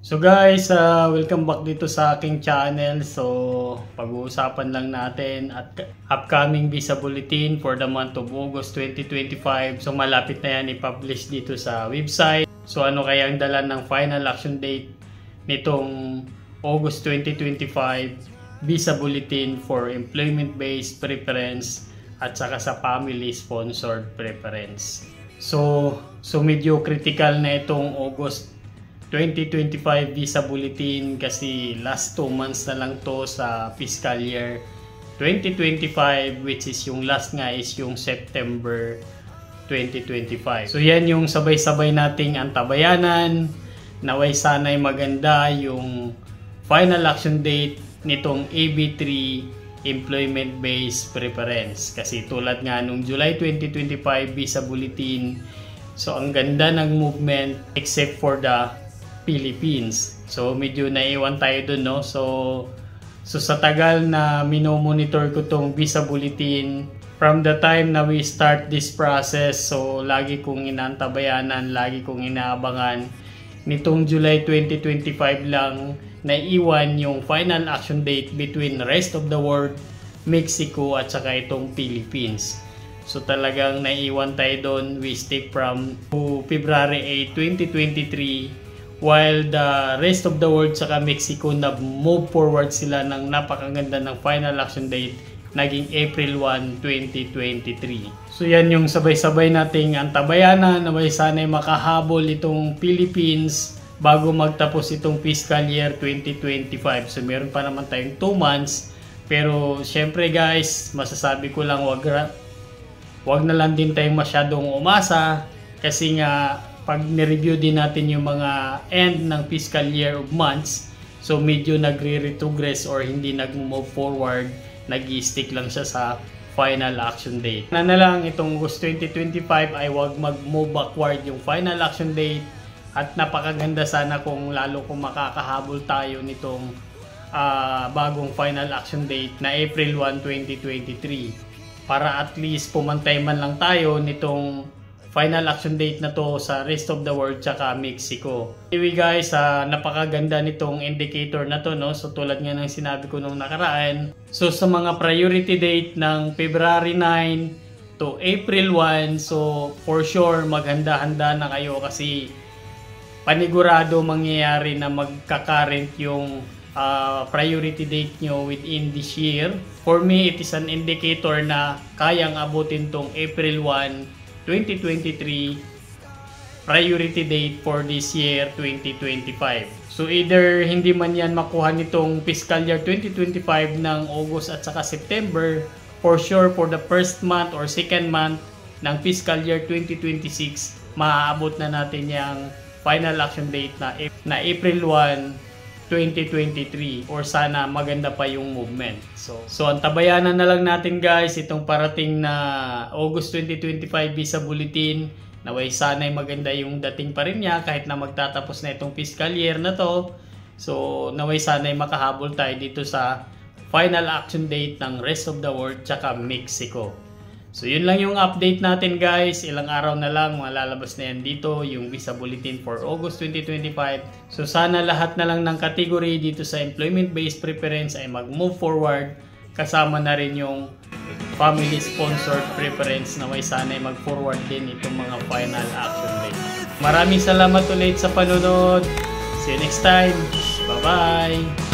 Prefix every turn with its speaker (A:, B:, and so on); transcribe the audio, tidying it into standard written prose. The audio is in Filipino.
A: So guys, welcome back dito sa aking channel. So, pag-uusapan lang natin at upcoming visa bulletin for the month of August 2025. So, malapit na yan i-publish dito sa website. So, ano kaya ang dalan ng final action date nitong August 2025 visa bulletin for employment-based preference at saka sa family-sponsored preference. So medyo critical na itong August 2025 visa bulletin kasi last 2 months na lang to sa fiscal year 2025, which is yung last nga is yung September 2025. So yan yung sabay-sabay nating antabayanan. Naway sana'y maganda yung final action date nitong AB3 employment-based preference. Kasi tulad nga nung July 2025 visa bulletin, so ang ganda ng movement except for the Philippines. So medyo naiwan tayo dun, no? So sa tagal na minomonitor ko tong visa bulletin, from the time na we start this process, so lagi kong inaantabayanan, lagi kong inaabangan. Nitong July 2025 lang naiwan yung final action date between rest of the world, Mexico at saka itong Philippines. So talagang naiwan tayo doon. We stick from February 8, 2023, while the rest of the world saka Mexico na move forward sila ng napakaganda ng final action date, naging April 1, 2023. So yan yung sabay-sabay nating antabayanan. Naway sana'y makahabol itong Philippines bago magtapos itong fiscal year 2025. So meron pa naman tayong 2 months. Pero syempre guys, masasabi ko lang wag na lang din tayong masyadong umasa. Kasi nga pag nireview din natin yung mga end ng fiscal year of months, so medyo nagre-retrogress or hindi nag-move forward, nag-i-stick lang siya sa final action date. Na lang itong August 2025 ay wag mag-move backward yung final action date. At napakaganda sana kung lalo kung makakahabol tayo nitong bagong final action date na April 1, 2023. Para at least pumantay man lang tayo nitong final action date na to sa rest of the world tsaka Mexico. Anyway guys, napakaganda nitong indicator na to, no? So tulad nga ng sinabi ko nung nakaraan. So sa mga priority date ng February 9 to April 1, so for sure maghanda-handa na kayo kasi panigurado mangyayari na magka-current yung priority date nyo within this year. For me, it is an indicator na kayang abutin tong April 1, 2023 priority date for this year 2025. So either hindi man yan makuha nitong fiscal year 2025 ng August at saka September, for sure for the first month or second month ng fiscal year 2026, maaabot na natin yung final action date na April 1, 2023 or sana maganda pa yung movement. So antabayanan na lang natin guys itong parating na August 2025 visa bulletin. Naway sana'y maganda yung dating pa rin niya kahit na magtatapos na itong fiscal year na to. So naway sana'y makahabol tayo dito sa final action date ng rest of the world tsaka Mexico. So yun lang yung update natin guys. Ilang araw na lang malalabas na yan dito yung visa bulletin for August 2025. So sana lahat na lang ng category dito sa employment based preference ay mag-move forward. Kasama na rin yung family sponsored preference na may sana ay mag-forward din itong mga final action date. Maraming salamat ulit sa panonood. See you next time. Bye bye.